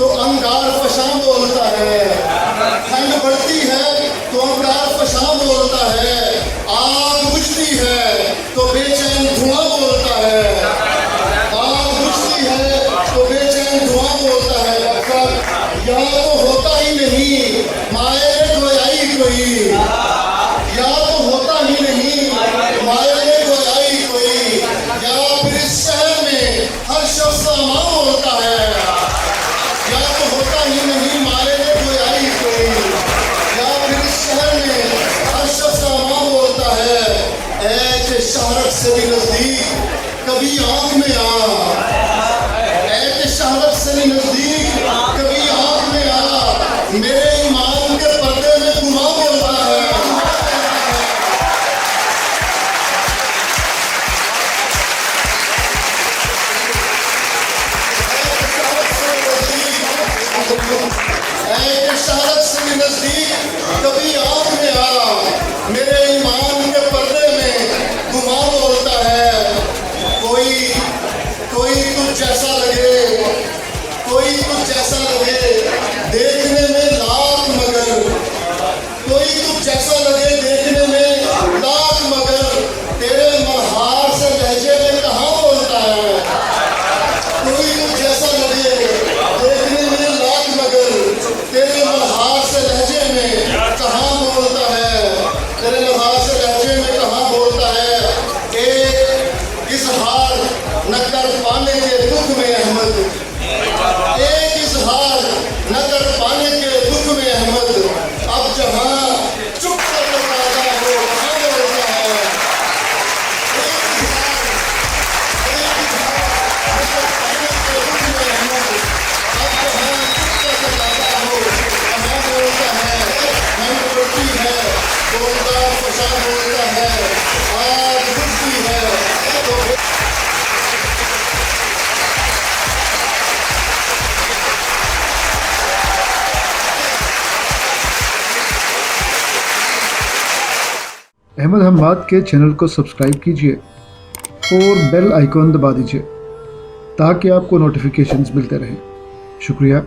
तो अंगार फशां बोलता है, ठंड बढ़ती है तो अंगार फशां बोलता है, आग बुझती है तो बेचैन धुआं बोलता है, आग बुझती है तो बेचैन धुआं बोलता है। अक्सर यहाँ तो होता ही नहीं माए ने गोयाई कोई, या तो होता ही नहीं माए ने गोयाई कोई, या फिर इस शहर में हर शख्स माँ बोलता है, या तो होता ही नहीं माए ने गोयाई कोई, या फिर इस शहर में हर शख्स माँ बोलता है। ऐसे शहरत से भी नजदीक कभी आंख में आ, ऐसे शहरत से भी नजदीक कभी आंख में आ, मेरे ईमान के पर्दे में गुमा बोलता है। शहादत से भी नजदीक कभी आंख में आ, मेरे ईमान के पर्दे में गुमा बोलता है। कोई तुझ जैसा लगे, कोई तुझ जैसा लगे देखने में लाख मगर, कोई तुझ जैसा लगे देखने में लाख मगर, तेरे मल्हार से लहजे में कहाँ बोलता है। कोई तुझ जैसा लगे देखने में लाख मगर, तेरे मल्हार से लहजे में कहाँ बोलता है, तेरे मल्हार से लहजे में कहाँ बोलता है। एक इजहार न कर पाने के दुख में अहमद, एक इजहार न कर पाने के दुख में अहमद, अब जहाँ चुप कर पैदा हो वहाँ बोलता है। एक इजहार न कर पाने के दुख में अहमद, अब जहाँ चुप कर पैदा हो वहाँ बोलता है। ठंड बढ़ती है तो अंगार फशां बोलता है, आग बुझती है तो अहमद हम्माद के चैनल को सब्सक्राइब कीजिए और बेल आइकॉन दबा दीजिए ताकि आपको नोटिफिकेशंस मिलते रहें। शुक्रिया।